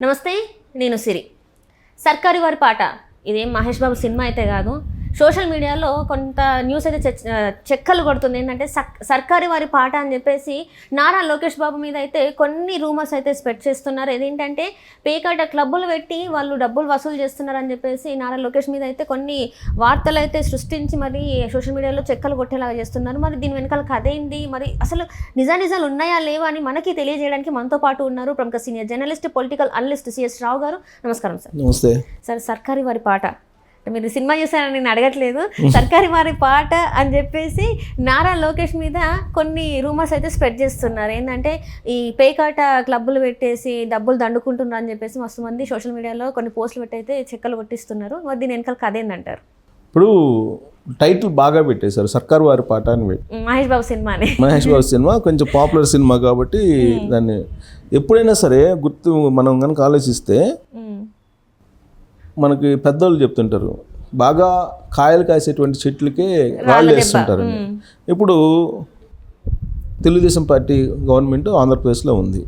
నమస్తే, నేను సిరి. సర్కారు వారి పాట ఇదేం మహేష్ బాబు సినిమా అయితే కాదు. సోషల్ మీడియాలో కొంత న్యూస్ అయితే చెక్కలు కొడుతుంది. ఏంటంటే సర్కారు వారి పాట అని చెప్పేసి నారా లోకేష్ బాబు మీద అయితే కొన్ని రూమర్స్ అయితే స్ప్రెడ్ చేస్తున్నారు. ఏదేంటంటే పేకాట క్లబ్బులు పెట్టి వాళ్ళు డబ్బులు వసూలు చేస్తున్నారు అని చెప్పేసి నారా లోకేష్ మీద అయితే కొన్ని వార్తలు అయితే సృష్టించి మరి సోషల్ మీడియాలో చెక్కలు కొట్టేలాగా చేస్తున్నారు. మరి దీని వెనకాల కథ ఏంటి, మరి అసలు నిజాలు ఉన్నాయా లేవా అని మనకి తెలియజేయడానికి మనతో పాటు ఉన్నారు ప్రముఖ senior journalist, political analyst C S Rao గారు. నమస్కారం సార్. నమస్తే సార్. సర్కారు వారి పాట మీరు సినిమా చూసారని నేను అడగట్లేదు. సర్కారు వారి పాట అని చెప్పేసి నారా లోకేష్ మీద కొన్ని రూమర్స్ అయితే స్ప్రెడ్ చేస్తున్నారు. ఏంటంటే ఈ పేకాట క్లబ్బులు పెట్టేసి డబ్బులు దండుకుంటున్నారు అని చెప్పేసి మస్తు మంది సోషల్ మీడియాలో కొన్ని పోస్టులు పెట్టి అయితే చెక్కలు కొట్టిస్తున్నారు. మరి దీని వెనకాల కథ ఏందంటారు? ఇప్పుడు టైటిల్ బాగా పెట్టేశారు, సర్కారు వారి పాట అని పెట్టి. మహేష్ బాబు సినిమానే. మహేష్ బాబు సినిమా కొంచెం పాపులర్ సినిమా కాబట్టి దాన్ని ఎప్పుడైనా సరే గుర్తు మనం కనుక ఆలోచిస్తే మనకి పెద్దోళ్ళు చెప్తుంటారు, బాగా కాయలు కాసేటువంటి చెట్లకే రాళ్ళు వేస్తుంటారు. ఇప్పుడు తెలుగుదేశం పార్టీ గవర్నమెంట్ ఆంధ్రప్రదేశ్లో ఉంది.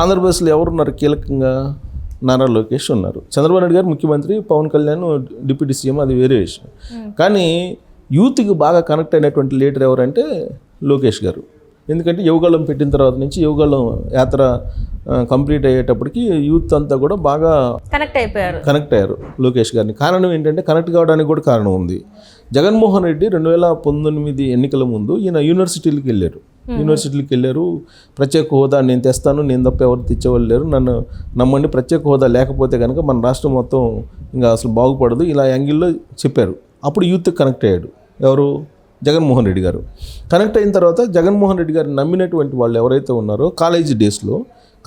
ఆంధ్రప్రదేశ్లో ఎవరున్నారు కీలకంగా? నారా లోకేష్ ఉన్నారు, చంద్రబాబు నాయుడు గారు ముఖ్యమంత్రి, పవన్ కళ్యాణ్ డిప్యూటీ సీఎం, అది వేరే విషయం. కానీ యూత్కి బాగా కనెక్ట్ అయినటువంటి లీడర్ ఎవరంటే లోకేష్ గారు. ఎందుకంటే యువగళం పెట్టిన తర్వాత నుంచి యువగళం యాత్ర కంప్లీట్ అయ్యేటప్పటికి యూత్ అంతా కూడా బాగా కనెక్ట్ అయ్యారు లోకేష్ గారిని. కారణం ఏంటంటే కనెక్ట్ కావడానికి కూడా కారణం ఉంది. జగన్మోహన్ రెడ్డి 2019 ఎన్నికల ముందు ఈయన యూనివర్సిటీలకు వెళ్ళారు. ప్రత్యేక హోదా నేను తెస్తాను, నేను తప్ప ఎవరు తెచ్చేవాళ్ళు లేరు, నన్ను నమ్మండి, ప్రత్యేక హోదా లేకపోతే కనుక మన రాష్ట్రం మొత్తం ఇంకా అసలు బాగుపడదు, ఇలా యాంగిల్లో చెప్పారు. అప్పుడు యూత్ కనెక్ట్ అయ్యాడు ఎవరు? జగన్మోహన్ రెడ్డి గారు. కనెక్ట్ అయిన తర్వాత జగన్మోహన్ రెడ్డి గారు నమ్మినటువంటి వాళ్ళు ఎవరైతే ఉన్నారో కాలేజీ డేస్లో,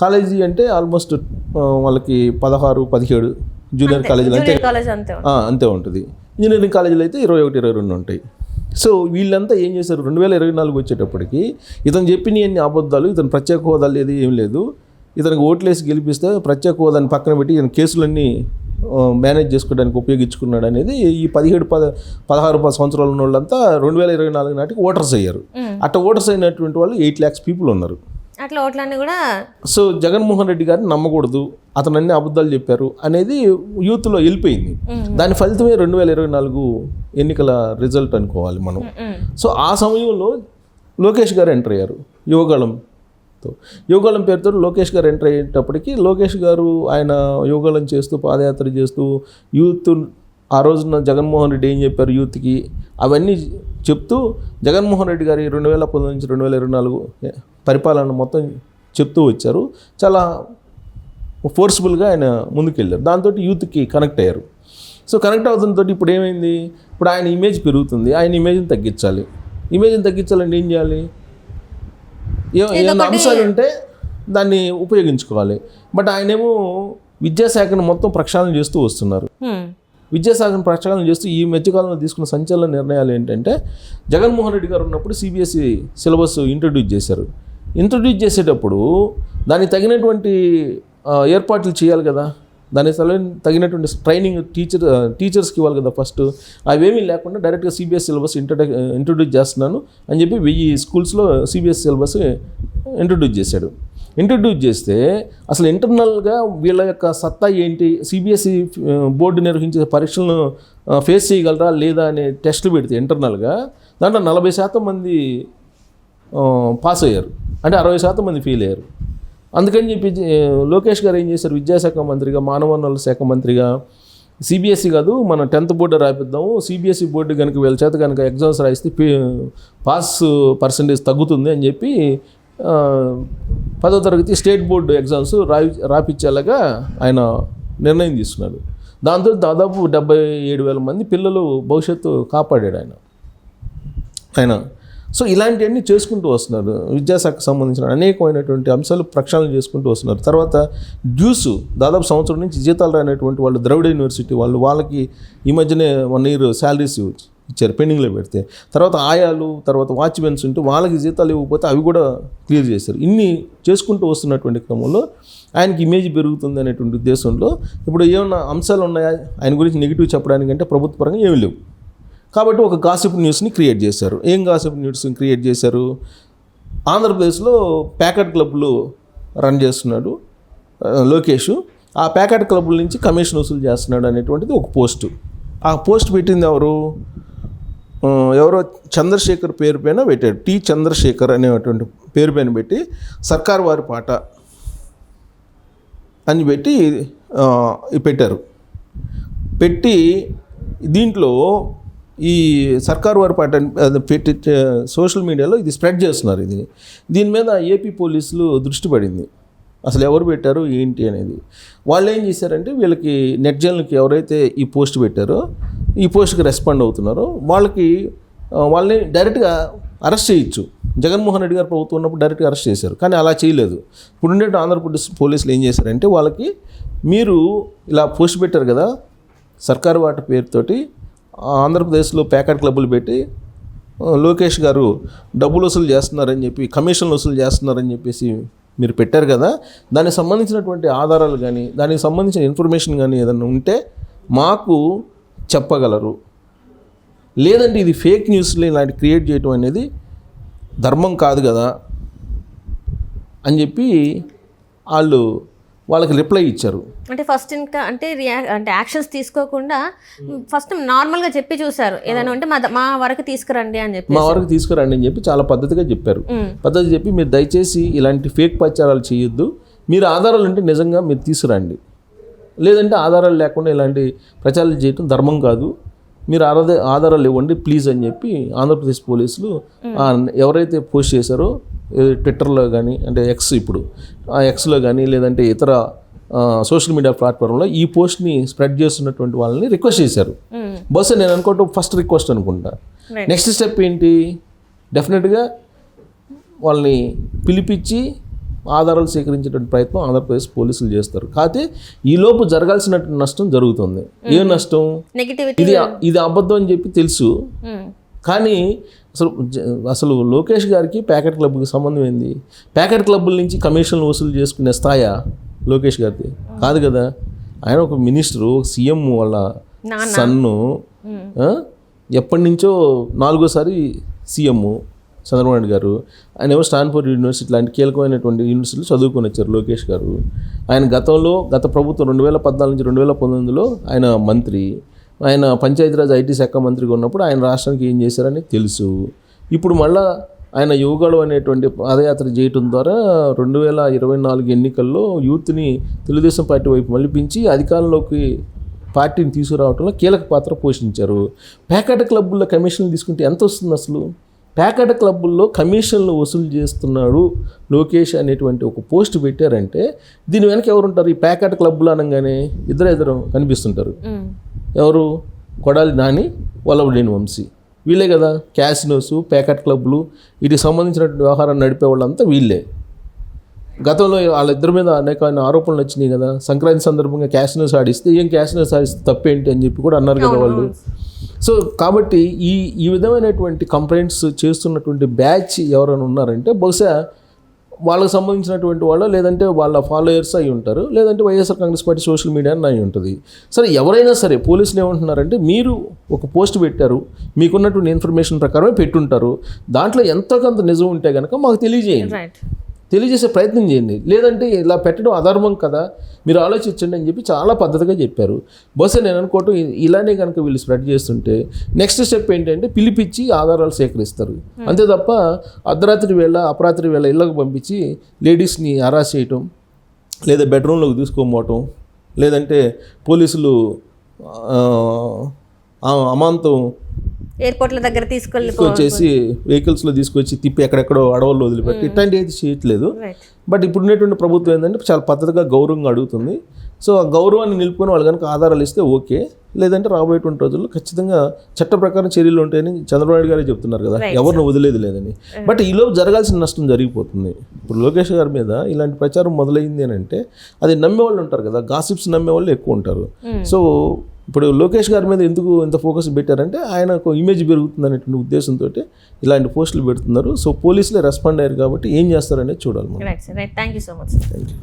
కాలేజీ అంటే ఆల్మోస్ట్ వాళ్ళకి 16-17 జూనియర్ కాలేజీలు అంతే ఉంటుంది. ఇంజనీరింగ్ కాలేజీలు అయితే 21-22 ఉంటాయి. సో వీళ్ళంతా ఏం చేశారు, 2024 వచ్చేటప్పటికి ఇతను చెప్పిన అన్ని అబద్ధాలు, ఇతను ప్రత్యేక హోదా లేదు, ఏం లేదు, ఇతనికి ఓట్లేసి గెలిపిస్తే ప్రత్యేక హోదాని పక్కన పెట్టి ఇతను కేసులన్నీ మేనేజ్ చేసుకోవడానికి ఉపయోగించుకున్నాడు అనేది ఈ 16 సంవత్సరాలు ఉన్న వాళ్ళంతా 2024 నాటికి ఓటర్స్ అయ్యారు. అట్లా ఓటర్స్ అయినటువంటి వాళ్ళు 8 lakhs పీపుల్ ఉన్నారు. అట్లా ఓట్లన్నీ కూడా. సో జగన్మోహన్ రెడ్డి గారిని నమ్మకూడదు, అతను అన్ని అబద్ధాలు చెప్పారు అనేది యూత్లో వెళ్ళిపోయింది. దాని ఫలితమే 2024 ఎన్నికల రిజల్ట్ అనుకోవాలి మనం. సో ఆ సమయంలో లోకేష్ గారు ఎంటర్ అయ్యారు యువగళం పేరుతో. లోకేష్ గారు ఎంటర్ అయ్యేటప్పటికి లోకేష్ గారు ఆయన యువగళం చేస్తూ పాదయాత్ర చేస్తూ యూత్ ఆ రోజున జగన్మోహన్ రెడ్డి ఏం చెప్పారు యూత్కి అవన్నీ చెప్తూ జగన్మోహన్ రెడ్డి గారి 2019 నుంచి 2024 పరిపాలన మొత్తం చెప్తూ వచ్చారు. చాలా ఫోర్స్ఫుల్గా ఆయన ముందుకెళ్ళారు. దాంతో యూత్కి కనెక్ట్ అయ్యారు. సో కనెక్ట్ అవుతుంతో ఇప్పుడు ఏమైంది, ఇప్పుడు ఆయన ఇమేజ్ పెరుగుతుంది, ఆయన ఇమేజ్ని తగ్గించాలి. ఇమేజ్ని తగ్గించాలంటే ఏం చేయాలి? ఏమైనా అంశాలు ఉంటే దాన్ని ఉపయోగించుకోవాలి. బట్ ఆయనేమో విద్యాశాఖను మొత్తం ప్రక్షాళన చేస్తూ వస్తున్నారు. విద్యాశాఖను ప్రక్షాళన చేస్తూ ఈ మధ్యకాలంలో తీసుకున్న సంచలన నిర్ణయాలు ఏంటంటే, జగన్మోహన్ రెడ్డి గారు ఉన్నప్పుడు సిబిఎస్ఈ సిలబస్ ఇంట్రడ్యూస్ చేశారు. ఇంట్రడ్యూస్ చేసేటప్పుడు దానికి తగినటువంటి ఏర్పాట్లు చేయాలి కదా, దానికి తగినటువంటి ట్రైనింగ్ టీచర్స్కి ఇవ్వాలి కదా ఫస్ట్. అవేమీ లేకుండా డైరెక్ట్గా సిబిఎస్ సిలబస్ ఇంట్రడ్యూస్ చేస్తున్నాను అని చెప్పి 1000 స్కూల్స్లో సిబిఎస్ సిలబస్ ఇంట్రడ్యూస్ చేశాడు. ఇంట్రడ్యూస్ చేస్తే అసలు ఇంటర్నల్గా వీళ్ళ యొక్క సత్తా ఏంటి, సిబిఎస్ఈ బోర్డు నిర్వహించే పరీక్షలను ఫేస్ చేయగలరా లేదా అనే టెస్టులు పెడితే ఇంటర్నల్గా దాంట్లో 40% మంది పాస్ అయ్యారు, అంటే 60% మంది ఫెయిల్ అయ్యారు. అందుకని చెప్పి లోకేష్ గారు ఏం చేశారు, విద్యాశాఖ మంత్రిగా, మానవ వనరుల శాఖ మంత్రిగా, సిబిఎస్ఈ కాదు మన 10th బోర్డు రాయిద్దాము, సిబిఎస్ఈ బోర్డు కనుక వీళ్ళ చేత కనుక ఎగ్జామ్స్ రాయిస్తే పాస్ పర్సంటేజ్ తగ్గుతుంది అని చెప్పి 10వ తరగతి స్టేట్ బోర్డు ఎగ్జామ్స్ రాపిచ్చేలాగా ఆయన నిర్ణయం తీసుకున్నారు. దాంతో దాదాపు 77,000 మంది పిల్లలు భవిష్యత్తు కాపాడాడు ఆయన. సో ఇలాంటివన్నీ చేసుకుంటూ వస్తున్నారు. విద్యాశాఖకు సంబంధించిన అనేకమైనటువంటి అంశాలు ప్రక్షాళన చేసుకుంటూ వస్తున్నారు. తర్వాత డ్యూస్ దాదాపు సంవత్సరం నుంచి జీతాలు రానటువంటి వాళ్ళు ద్రవిడ యూనివర్సిటీ వాళ్ళకి ఈ మధ్యనే 1 year శాలరీస్ ఇచ్చారు పెండింగ్లో పెడితే. తర్వాత ఆయాలు, తర్వాత వాచ్మెన్స్ ఉంటే వాళ్ళకి జీతాలు ఇవ్వకపోతే అవి కూడా క్లియర్ చేశారు. ఇన్ని చేసుకుంటూ వస్తున్నటువంటి క్రమంలో ఆయనకి ఇమేజ్ పెరుగుతుంది అనేటువంటి ఉద్దేశంలో ఇప్పుడు ఏమన్నా అంశాలు ఉన్నాయా ఆయన గురించి నెగిటివ్ చెప్పడానికంటే ప్రభుత్వ పరంగా ఏమీ లేవు. కాబట్టి ఒక గాసిప్ న్యూస్ని క్రియేట్ చేశారు. ఏం గాసిప్ న్యూస్ని క్రియేట్ చేశారు? ఆంధ్రప్రదేశ్లో ప్యాకెట్ క్లబ్లు రన్ చేస్తున్నాడు లోకేష్. ఆ ప్యాకెట్ క్లబ్బుల నుంచి కమిషన్ వసూలు చేస్తున్నాడు అనేటువంటిది ఒక పోస్టు. ఆ పోస్ట్ పెట్టింది ఎవరో చంద్రశేఖర్ పేరు పైన పెట్టాడు. టి చంద్రశేఖర్ అనేటువంటి పేరు పైన పెట్టి సర్కారు వారి పాట అని పెట్టి పెట్టారు. పెట్టి దీంట్లో ఈ సర్కారు వారి పాట పెట్టి సోషల్ మీడియాలో ఇది స్ప్రెడ్ చేస్తున్నారు. దీని మీద ఏపీ పోలీసులు దృష్టి పడింది. అసలు ఎవరు పెట్టారు ఏంటి అనేది. వాళ్ళు ఏం చేశారంటే వీళ్ళకి నెట్ జర్నల్కి ఎవరైతే ఈ పోస్ట్ పెట్టారో ఈ పోస్ట్కి రెస్పాండ్ అవుతున్నారో వాళ్ళని డైరెక్ట్గా అరెస్ట్ చేయొచ్చు. జగన్మోహన్ రెడ్డి గారు ప్రభుత్వం ఉన్నప్పుడు డైరెక్ట్గా అరెస్ట్ చేశారు, కానీ అలా చేయలేదు. ఇప్పుడు ఉండే ఆంధ్రప్రదేశ్ పోలీసులు ఏం చేశారంటే వాళ్ళకి మీరు ఇలా పోస్ట్ పెట్టారు కదా సర్కారు వాటి పేరుతోటి ఆంధ్రప్రదేశ్లో ప్యాకెట్ క్లబ్బులు పెట్టి లోకేష్ గారు డబ్బులు వసూలు చేస్తున్నారని చెప్పి కమిషన్లు వసూలు చేస్తున్నారని చెప్పేసి మీరు పెట్టారు కదా, దానికి సంబంధించినటువంటి ఆధారాలు కానీ దానికి సంబంధించిన ఇన్ఫర్మేషన్ కానీ ఏదైనా ఉంటే మాకు చెప్పగలరు, లేదంటే ఇది ఫేక్ న్యూస్లు ఇలాంటి క్రియేట్ చేయడం అనేది ధర్మం కాదు కదా అని చెప్పి వాళ్ళకి రిప్లై ఇచ్చారు. అంటే ఫస్ట్ ఇంకా అంటే యాక్షన్స్ తీసుకోకుండా ఫస్ట్ నార్మల్గా చెప్పి చూసారు, ఏదైనా ఉంటే మా వరకు తీసుకురండి అని చెప్పి చాలా పద్ధతిగా చెప్పారు. పద్ధతి చెప్పి మీరు దయచేసి ఇలాంటి ఫేక్ ప్రచారాలు చేయొద్దు, మీరు ఆధారాలు ఉంటే నిజంగా మీరు తీసుకురండి, లేదంటే ఆధారాలు లేకుండా ఇలాంటి ప్రచారాలు చేయడం ధర్మం కాదు, మీరు ఆధారాలు ఇవ్వండి ప్లీజ్ అని చెప్పి ఆంధ్రప్రదేశ్ పోలీసులు ఎవరైతే పోస్ట్ చేశారో ట్విట్టర్లో కానీ అంటే ఇప్పుడు ఆ ఎక్స్లో కానీ లేదంటే ఇతర సోషల్ మీడియా ప్లాట్ఫామ్లో ఈ పోస్ట్ని స్ప్రెడ్ చేస్తున్నటువంటి వాళ్ళని రిక్వెస్ట్ చేశారు. బహుశా నేను అనుకోవటం ఫస్ట్ రిక్వెస్ట్ అనుకుంటా. నెక్స్ట్ స్టెప్ ఏంటి, డెఫినెట్గా వాళ్ళని పిలిపించి ఆధారాలు సేకరించేటువంటి ప్రయత్నం ఆంధ్రప్రదేశ్ పోలీసులు చేస్తారు. కాకపోతే ఈలోపు జరగాల్సినటువంటి నష్టం జరుగుతుంది. ఏ నష్టం, ఇది అబద్ధం అని చెప్పి తెలుసు, కానీ అసలు లోకేష్ గారికి ప్యాకెట్ క్లబ్కి సంబంధం ఏంది? ప్యాకెట్ క్లబ్బుల నుంచి కమిషన్లు వసూలు చేసుకునే స్థాయా లోకేష్ గారిది కాదు కదా. ఆయన ఒక మినిస్టరు, సీఎం వాళ్ళ సన్ను, ఎప్పటి నుంచో 4వ సారి సీఎం చంద్రబాబు నాయుడు గారు. ఆయన ఏమో స్టాన్ఫోర్డ్ యూనివర్సిటీ లాంటి కీలకమైనటువంటి యూనివర్సిటీలు చదువుకొని వచ్చారు లోకేష్ గారు. ఆయన గత ప్రభుత్వం 2014 నుంచి 2019లో ఆయన మంత్రి, ఆయన పంచాయతీరాజ్ ఐటీ శాఖ మంత్రిగా ఉన్నప్పుడు ఆయన రాష్ట్రానికి ఏం చేశారని తెలుసు. ఇప్పుడు మళ్ళా ఆయన యువగళం అనేటువంటి పాదయాత్ర చేయటం ద్వారా 2024 ఎన్నికల్లో యూత్ని తెలుగుదేశం పార్టీ వైపు మలిపించి అధికారంలోకి పార్టీని తీసుకురావడంలో కీలక పాత్ర పోషించారు. ప్యాకెట్ క్లబ్బుల్లో కమిషన్లు తీసుకుంటే ఎంత వస్తుంది? అసలు ప్యాకెట్ క్లబ్బుల్లో కమిషన్లు వసూలు చేస్తున్నాడు లోకేష్ అనేటువంటి ఒక పోస్ట్ పెట్టారంటే దీని వెనక ఎవరు ఉంటారు? ఈ ప్యాకెట్ క్లబ్బులు అనగానే ఇద్దరు కనిపిస్తుంటారు. ఎవరు? కొడాలి నాని, వల్లభనేని వంశీ, వీళ్ళే కదా. క్యాసినోస్, ప్యాకెట్ క్లబ్బులు వీటికి సంబంధించినటువంటి వ్యవహారాన్ని నడిపే వాళ్ళంతా వీళ్ళే. గతంలో వాళ్ళిద్దరి మీద అనేక ఆరోపణలు వచ్చినాయి కదా. సంక్రాంతి సందర్భంగా క్యాసినోస్ ఆడిస్తే క్యాసినోస్ ఆడిస్తే తప్పేంటి అని చెప్పి కూడా అన్నారు కదా వాళ్ళు. సో కాబట్టి ఈ విధమైనటువంటి కంప్లైంట్స్ చేస్తున్నటువంటి బ్యాచ్ ఎవరైనా ఉన్నారంటే బహుశా వాళ్ళకి సంబంధించినటువంటి వాళ్ళు, లేదంటే వాళ్ళ ఫాలోయర్స్ అయి ఉంటారు, లేదంటే YSR Congress party social media అయి ఉంటుంది. సరే, ఎవరైనా సరే పోలీసులు ఏమంటున్నారంటే మీరు ఒక పోస్ట్ పెట్టారు, మీకున్నటువంటి ఇన్ఫర్మేషన్ ప్రకారమే పెట్టుంటారు, దాంట్లో ఎంతో కొంత నిజం ఉంటే కనుక మాకు తెలియజేసే ప్రయత్నం చేయండి, లేదంటే ఇలా పెట్టడం అధర్మం కదా, మీరు ఆలోచించండి అని చెప్పి చాలా పద్ధతిగా చెప్పారు. బహుశా నేను అనుకోవటం ఇలానే కనుక వీళ్ళు స్ప్రెడ్ చేస్తుంటే నెక్స్ట్ స్టెప్ ఏంటంటే పిలిపించి ఆధారాలు సేకరిస్తారు. అంతే తప్ప అర్ధరాత్రి వేళ ఇళ్ళకు పంపించి లేడీస్ని హరాస్ చేయటం, లేదా బెడ్రూమ్లోకి తీసుకోపోవటం, లేదంటే పోలీసులు అమాంతం ఎయిర్పోర్ట్ల దగ్గర తీసుకొచ్చేసి వెహికల్స్లో తీసుకొచ్చి తిప్పి ఎక్కడెక్కడో అడవుల్లో వదిలిపెట్టి ఇట్లాంటి ఏది చేయట్లేదు. బట్ ఇప్పుడు ఉన్నటువంటి ప్రభుత్వం ఏంటంటే చాలా పద్ధతిగా గౌరవంగా అడుగుతుంది. సో ఆ గౌరవాన్ని నిలుపుకొని వాళ్ళు కనుక ఆధారాలు ఇస్తే ఓకే, లేదంటే రాబోయేటువంటి రోజుల్లో ఖచ్చితంగా చట్ట ప్రకారం చర్యలు ఉంటాయని చంద్రబాబు నాయుడు గారే చెప్తున్నారు కదా, ఎవరిని వదిలేదు లేదని. బట్ ఈలోపు జరగాల్సిన నష్టం జరిగిపోతుంది. ఇప్పుడు లోకేష్ గారి మీద ఇలాంటి ప్రచారం మొదలైంది అని అంటే అది నమ్మేవాళ్ళు ఉంటారు కదా, గాసిప్స్ నమ్మేవాళ్ళు ఎక్కువ ఉంటారు. సో ఇప్పుడు లోకేష్ గారి మీద ఎందుకు ఇంత ఫోకస్ పెట్టారంటే ఆయనకు ఇమేజ్ పెరుగుతుంది అనేటువంటి ఉద్దేశంతో ఇలాంటి పోస్టులు పెడుతున్నారు. సో పోలీసులే రెస్పాండ్ అయ్యారు కాబట్టి ఏం చేస్తారనేది చూడాలి. Thank you so much. Thank you.